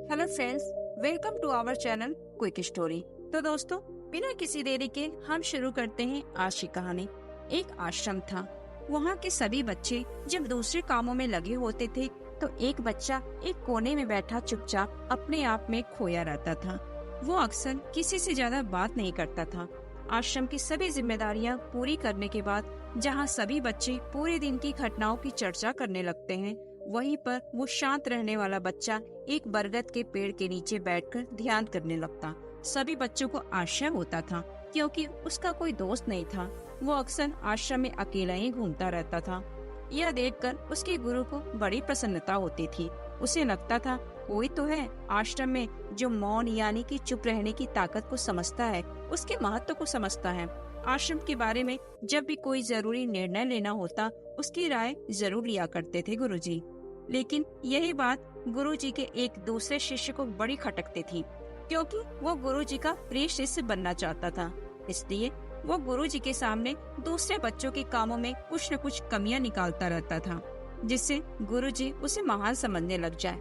Hello friends, welcome to our channel quick story. तो दोस्तों, बिना किसी देरी के हम शुरू करते हैं आज की कहानी। एक आश्रम था। वहाँ के सभी बच्चे जब दूसरे कामों में लगे होते थे तो एक बच्चा एक कोने में बैठा चुपचाप अपने आप में खोया रहता था। वो अक्सर किसी से ज्यादा बात नहीं करता था। आश्रम की सभी जिम्मेदारियाँ पूरी करने के बाद जहाँ सभी बच्चे पूरे दिन की घटनाओं की चर्चा करने लगते हैं, वहीं पर वो शांत रहने वाला बच्चा एक बरगद के पेड़ के नीचे बैठकर ध्यान करने लगता। सभी बच्चों को आश्चर्य होता था क्योंकि उसका कोई दोस्त नहीं था। वो अक्सर आश्रम में अकेला ही घूमता रहता था। यह देखकर उसके गुरु को बड़ी प्रसन्नता होती थी। उसे लगता था कोई तो है आश्रम में जो मौन यानी कि चुप रहने की ताकत को समझता है, उसके महत्व को समझता है। आश्रम के बारे में जब भी कोई जरूरी निर्णय लेना होता, उसकी राय जरूर लिया करते थे गुरुजी। लेकिन यही बात गुरुजी के एक दूसरे शिष्य को बड़ी खटकती थी, क्योंकि वो गुरुजी का प्रिय शिष्य बनना चाहता था। इसलिए वो गुरुजी के सामने दूसरे बच्चों के कामों में कुछ न कुछ कमियां निकालता रहता था, जिससे गुरुजी उसे महान समझने लग जाए।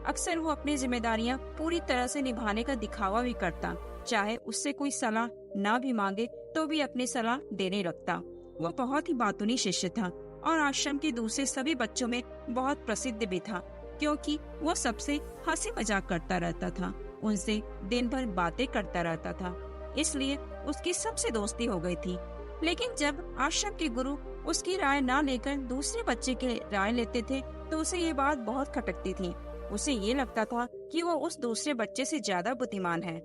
अक्सर वो अपनी जिम्मेदारियां पूरी तरह से निभाने का दिखावा भी करता, चाहे उससे कोई सलाह ना भी मांगे तो भी अपनी सलाह देने लगता। वो बहुत ही बातूनी शिष्य था और आश्रम के दूसरे सभी बच्चों में बहुत प्रसिद्ध भी था, क्योंकि वो सबसे हंसी मजाक करता रहता था, उनसे दिन भर बातें करता रहता था। इसलिए उसकी सबसे दोस्ती हो गई थी। लेकिन जब आश्रम के गुरु उसकी राय ना लेकर दूसरे बच्चे की राय लेते थे तो उसे ये बात बहुत खटकती थी। उसे ये लगता था कि वो उस दूसरे बच्चे से ज्यादा बुद्धिमान है।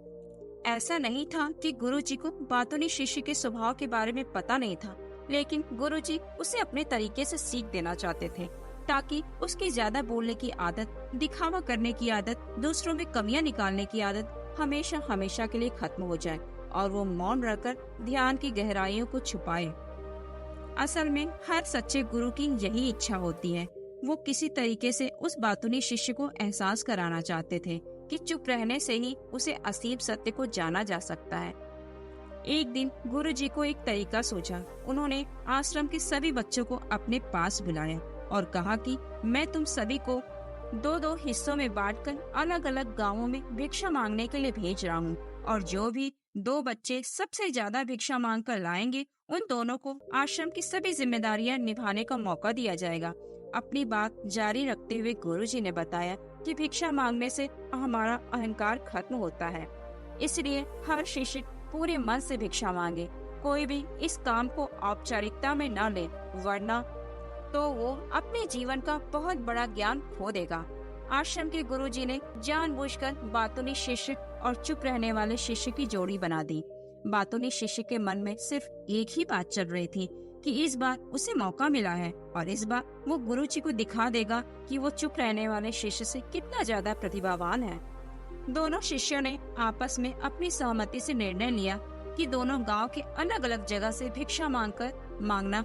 ऐसा नहीं था कि गुरुजी को बातूनी शिष्य के स्वभाव के बारे में पता नहीं था, लेकिन गुरुजी उसे अपने तरीके से सीख देना चाहते थे, ताकि उसकी ज्यादा बोलने की आदत, दिखावा करने की आदत, दूसरों में कमियां निकालने की आदत हमेशा हमेशा के लिए खत्म हो जाए और वो मौन रहकर ध्यान की गहराइयों को छुपाए। असल में हर सच्चे गुरु की यही इच्छा होती है। वो किसी तरीके से उस बातूनी शिष्य को एहसास कराना चाहते थे कि चुप रहने से ही उसे असीम सत्य को जाना जा सकता है। एक दिन गुरुजी को एक तरीका सूझा। उन्होंने आश्रम के सभी बच्चों को अपने पास बुलाया और कहा कि मैं तुम सभी को दो दो हिस्सों में बांटकर अलग अलग गांवों में भिक्षा मांगने के लिए भेज रहा हूँ, और जो भी दो बच्चे सबसे ज्यादा भिक्षा मांग कर लाएंगे, उन दोनों को आश्रम की सभी जिम्मेदारियां निभाने का मौका दिया जाएगा। अपनी बात जारी रखते हुए गुरुजी ने बताया कि भिक्षा मांगने से हमारा अहंकार खत्म होता है, इसलिए हर शिष्य पूरे मन से भिक्षा मांगे। कोई भी इस काम को औपचारिकता में न ले, वरना तो वो अपने जीवन का बहुत बड़ा ज्ञान खो देगा। आश्रम के गुरुजी ने जानबूझकर बातूनी शिष्य और चुप रहने वाले शिष्य की जोड़ी बना दी। बातूनी शिष्य के मन में सिर्फ एक ही बात चल रही थी कि इस बार उसे मौका मिला है और इस बार वो गुरुजी को दिखा देगा कि वो चुप रहने वाले शिष्य से कितना ज्यादा प्रतिभावान है। दोनों शिष्यों ने आपस में अपनी सहमति से निर्णय लिया कि दोनों गांव के अलग अलग जगह से भिक्षा मांगना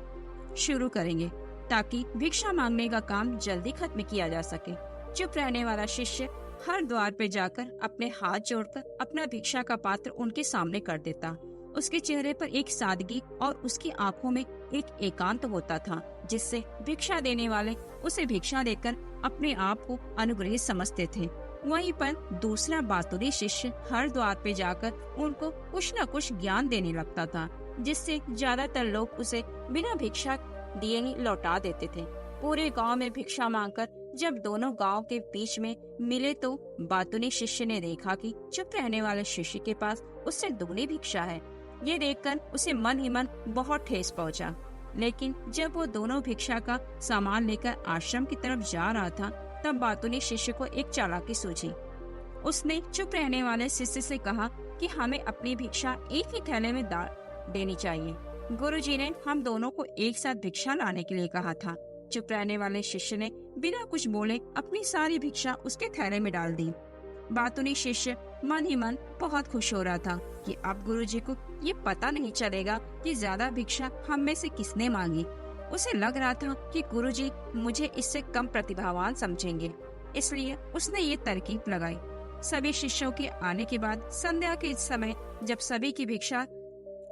शुरू करेंगे, ताकि भिक्षा मांगने का काम जल्दी खत्म किया जा सके। चुप रहने वाला शिष्य हर द्वार पे जाकर अपने हाथ जोड़कर अपना भिक्षा का पात्र उनके सामने कर देता। उसके चेहरे पर एक सादगी और उसकी आंखों में एक एकांत होता था, जिससे भिक्षा देने वाले उसे भिक्षा देकर अपने आप को अनुग्रहित समझते थे। वहीं पर दूसरा बातूनी शिष्य हर द्वार पे जाकर उनको कुछ न कुछ ज्ञान देने लगता था, जिससे ज्यादातर लोग उसे बिना भिक्षा दिए ही लौटा देते थे। पूरे गांव में भिक्षा मांगकर जब दोनों गांव के बीच में मिले तो बातूनी शिष्य ने देखा कि चुप रहने वाले शिष्य के पास उससे दुगनी भिक्षा है। ये देखकर उसे मन ही मन बहुत ठेस पहुंचा। लेकिन जब वो दोनों भिक्षा का सामान लेकर आश्रम की तरफ जा रहा था, तब बातूनी शिष्य को एक चालाकी सूझी। उसने चुप रहने वाले शिष्य से कहा कि हमें अपनी भिक्षा एक ही थैले में देनी चाहिए। गुरुजी ने हम दोनों को एक साथ भिक्षा लाने के लिए कहा था। चुप रहने वाले शिष्य ने बिना कुछ बोले अपनी सारी भिक्षा उसके थैले में डाल दी। बातूनी शिष्य मन ही मन बहुत खुश हो रहा था कि अब गुरुजी को ये पता नहीं चलेगा कि ज्यादा भिक्षा हम में से किसने मांगी। उसे लग रहा था कि गुरुजी मुझे इससे कम प्रतिभावान समझेंगे, इसलिए उसने ये तरकीब लगाई। सभी शिष्यों के आने के बाद संध्या के समय जब सभी की भिक्षा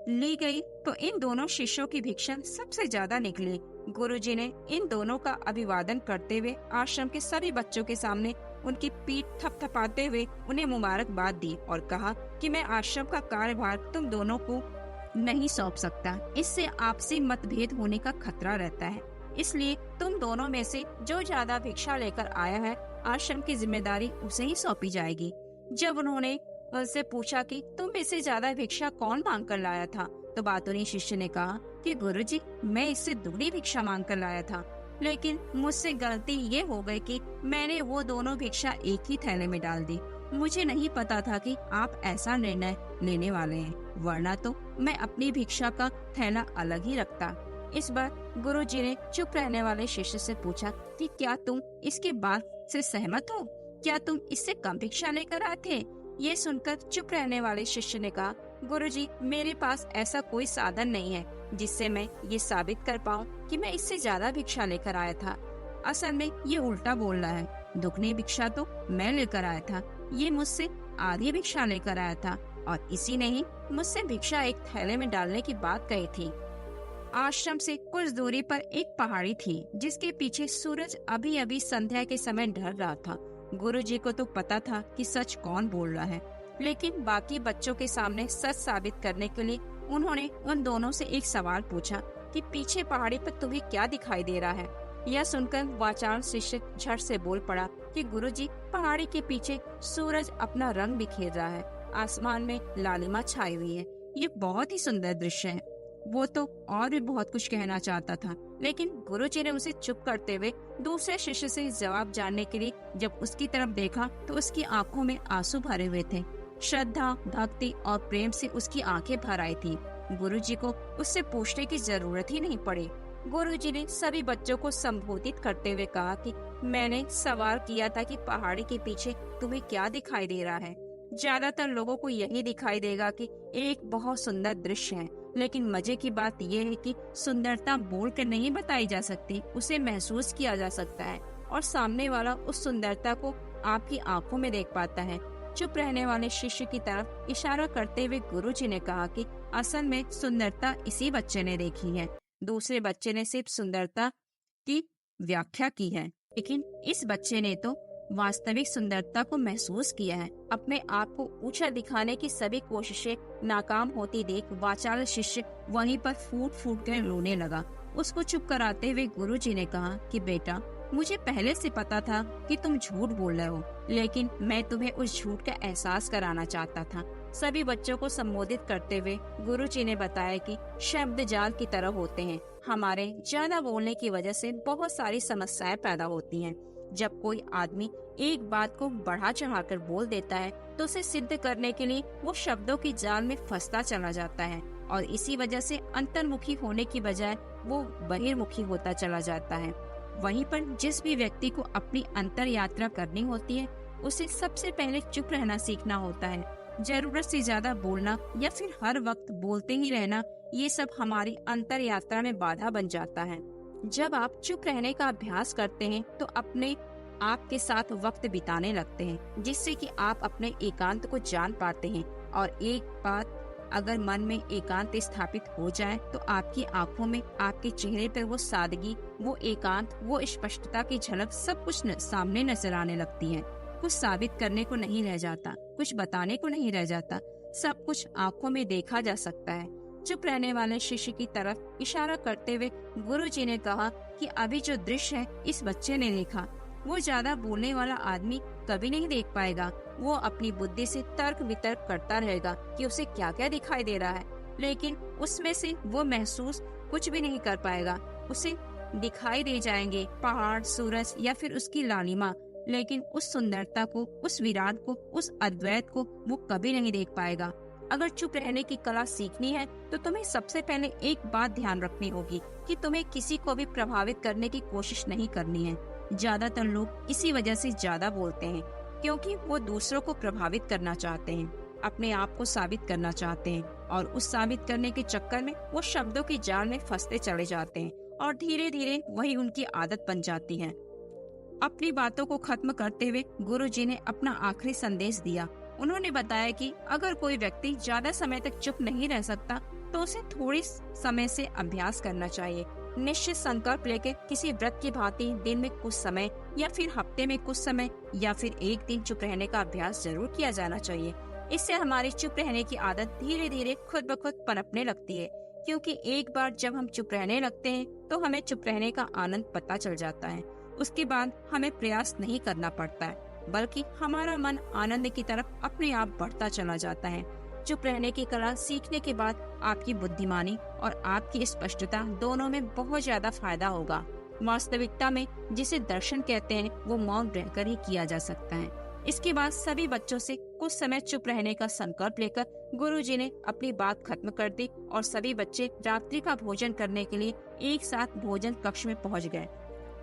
ली गई तो इन दोनों शिष्यों की भिक्षा सबसे ज्यादा निकली। गुरुजी ने इन दोनों का अभिवादन करते हुए आश्रम के सभी बच्चों के सामने उनकी पीठ थपथपाते हुए उन्हें मुबारकबाद दी और कहा कि मैं आश्रम का कार्यभार तुम दोनों को नहीं सौंप सकता। इससे आपसी मतभेद होने का खतरा रहता है। इसलिए तुम दोनों में से जो ज्यादा भिक्षा लेकर आया है, आश्रम की जिम्मेदारी उसे ही सौंपी जाएगी। जब उन्होंने उनसे पूछा कि तुम में से ज्यादा भिक्षा कौन मांग कर लाया था, तो बातूनी शिष्य ने कहा कि गुरुजी, मैं इससे दुगनी भिक्षा मांग कर लाया था, लेकिन मुझसे गलती ये हो गई कि मैंने वो दोनों भिक्षा एक ही थैले में डाल दी। मुझे नहीं पता था कि आप ऐसा निर्णय लेने वाले हैं, वरना तो मैं अपनी भिक्षा का थैला अलग ही रखता। इस बार गुरुजी ने चुप रहने वाले शिष्य से पूछा कि क्या तुम इसके बात से सहमत हो? क्या तुम इससे कम भिक्षा लेकर आए थे? ये सुनकर चुप रहने वाले शिष्य ने कहा, गुरुजी, मेरे पास ऐसा कोई साधन नहीं है जिससे मैं ये साबित कर पाऊँ कि मैं इससे ज्यादा भिक्षा लेकर आया था। असल में ये उल्टा बोल रहा है। दुगनी भिक्षा तो मैं लेकर आया था, ये मुझसे आधी भिक्षा लेकर आया था और इसी ने ही मुझसे भिक्षा एक थैले में डालने की बात कही थी। आश्रम से कुछ दूरी पर एक पहाड़ी थी जिसके पीछे सूरज अभी अभी संध्या के समय ढल रहा था। गुरुजी को तो पता था कि सच कौन बोल रहा है, लेकिन बाकी बच्चों के सामने सच साबित करने के लिए उन्होंने उन दोनों से एक सवाल पूछा कि पीछे पहाड़ी पर तुम्हें क्या दिखाई दे रहा है। यह सुनकर वाचाल शिष्य झट से बोल पड़ा कि गुरुजी, पहाड़ी के पीछे सूरज अपना रंग बिखेर रहा है, आसमान में लालिमा छाई हुई है। ये बहुत ही सुंदर दृश्य है। वो तो और भी बहुत कुछ कहना चाहता था, लेकिन गुरुजी ने उसे चुप करते हुए दूसरे शिष्य से जवाब जानने के लिए जब उसकी तरफ देखा तो उसकी आंखों में आंसू भरे हुए थे। श्रद्धा, भक्ति और प्रेम से उसकी आंखें भर आई थी। गुरुजी को उससे पूछने की जरूरत ही नहीं पड़ी। गुरुजी ने सभी बच्चों को संबोधित करते हुए कहा कि मैंने सवाल किया था कि पहाड़ी के पीछे तुम्हें क्या दिखाई दे रहा है। ज्यादातर लोगों को यही दिखाई देगा कि एक बहुत सुंदर दृश्य है, लेकिन मजे की बात यह है कि सुंदरता बोलकर नहीं बताई जा सकती, उसे महसूस किया जा सकता है और सामने वाला उस सुंदरता को आपकी आंखों में देख पाता है। चुप रहने वाले शिष्य की तरफ इशारा करते हुए गुरुजी ने कहा कि असल में सुंदरता इसी बच्चे ने देखी है, दूसरे बच्चे ने सिर्फ सुंदरता की व्याख्या की है, लेकिन इस बच्चे ने तो वास्तविक सुंदरता को महसूस किया है। अपने आप को ऊंचा दिखाने की सभी कोशिशें नाकाम होती देख वाचाल शिष्य वहीं पर फूट फूट कर रोने लगा। उसको चुप कराते हुए गुरुजी ने कहा कि बेटा, मुझे पहले से पता था कि तुम झूठ बोल रहे हो, लेकिन मैं तुम्हें उस झूठ का एहसास कराना चाहता था। सभी बच्चों को संबोधित करते हुए गुरुजी ने बताया कि शब्द जाल की तरह होते हैं। हमारे ज्यादा बोलने की वजह से बहुत सारी समस्याएं पैदा होती हैं। जब कोई आदमी एक बात को बढ़ा चढ़ाकर बोल देता है तो उसे सिद्ध करने के लिए वो शब्दों की जाल में फंसता चला जाता है और इसी वजह से अंतर्मुखी होने की बजाय वो बहिर्मुखी होता चला जाता है। वहीं पर जिस भी व्यक्ति को अपनी अंतर यात्रा करनी होती है उसे सबसे पहले चुप रहना सीखना होता है। जरूरत से ज्यादा बोलना या फिर हर वक्त बोलते ही रहना, ये सब हमारी अंतर यात्रा में बाधा बन जाता है। जब आप चुप रहने का अभ्यास करते हैं तो अपने आप के साथ वक्त बिताने लगते हैं, जिससे कि आप अपने एकांत को जान पाते हैं। और एक बात अगर मन में एकांत स्थापित हो जाए तो आपकी आंखों में, आपके चेहरे पर वो सादगी, वो एकांत, वो स्पष्टता की झलक सब कुछ सामने नजर आने लगती है। कुछ साबित करने को नहीं रह जाता, कुछ बताने को नहीं रह जाता, सब कुछ आंखों में देखा जा सकता है। चुप रहने वाले शिष्य की तरफ इशारा करते हुए गुरुजी ने कहा कि अभी जो दृश्य है इस बच्चे ने देखा, वो ज्यादा बोलने वाला आदमी कभी नहीं देख पाएगा। वो अपनी बुद्धि से तर्क वितर्क करता रहेगा कि उसे क्या क्या दिखाई दे रहा है, लेकिन उसमें से वो महसूस कुछ भी नहीं कर पाएगा। उसे दिखाई दे जाएंगे पहाड़, सूरज या फिर उसकी लालिमा, लेकिन उस सुंदरता को, उस विराट को, उस अद्वैत को वो कभी नहीं देख पाएगा। अगर चुप रहने की कला सीखनी है तो तुम्हें सबसे पहले एक बात ध्यान रखनी होगी कि तुम्हें किसी को भी प्रभावित करने की कोशिश नहीं करनी है। ज्यादातर लोग इसी वजह से ज्यादा बोलते हैं क्योंकि वो दूसरों को प्रभावित करना चाहते हैं, अपने आप को साबित करना चाहते हैं और उस साबित करने के चक्कर में वो शब्दों की जाल में फंसते चले जाते हैं और धीरे धीरे वही उनकी आदत बन जाती है। अपनी बातों को खत्म करते हुए गुरुजी ने अपना आखिरी संदेश दिया। उन्होंने बताया कि अगर कोई व्यक्ति ज्यादा समय तक चुप नहीं रह सकता तो उसे थोड़ी समय से अभ्यास करना चाहिए। निश्चित संकल्प लेकर किसी व्रत की भांति दिन में कुछ समय या फिर हफ्ते में कुछ समय या फिर एक दिन चुप रहने का अभ्यास जरूर किया जाना चाहिए। इससे हमारी चुप रहने की आदत धीरे धीरे खुद ब खुद पनपने लगती है, क्योंकि एक बार जब हम चुप रहने लगते हैं तो हमें चुप रहने का आनंद पता चल जाता है। उसके बाद हमें प्रयास नहीं करना पड़ता है, बल्कि हमारा मन आनंद की तरफ अपने आप बढ़ता चला जाता है। चुप रहने की कला सीखने के बाद आपकी बुद्धिमानी और आपकी स्पष्टता दोनों में बहुत ज्यादा फायदा होगा। वास्तविकता में जिसे दर्शन कहते हैं वो मौन रहकर ही किया जा सकता है। इसके बाद सभी बच्चों से कुछ समय चुप रहने का संकल्प लेकर गुरुजी ने अपनी बात खत्म कर दी और सभी बच्चे रात्रि का भोजन करने के लिए एक साथ भोजन कक्ष में पहुंच गए।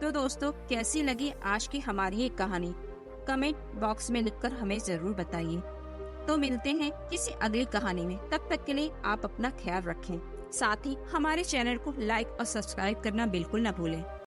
तो दोस्तों, कैसी लगी आज की हमारी ये कहानी? कमेंट बॉक्स में लिखकर हमें जरूर बताइए। तो मिलते हैं किसी अगली कहानी में। तब तक के लिए आप अपना ख्याल रखें। साथ ही हमारे चैनल को लाइक और सब्सक्राइब करना बिल्कुल न भूलें।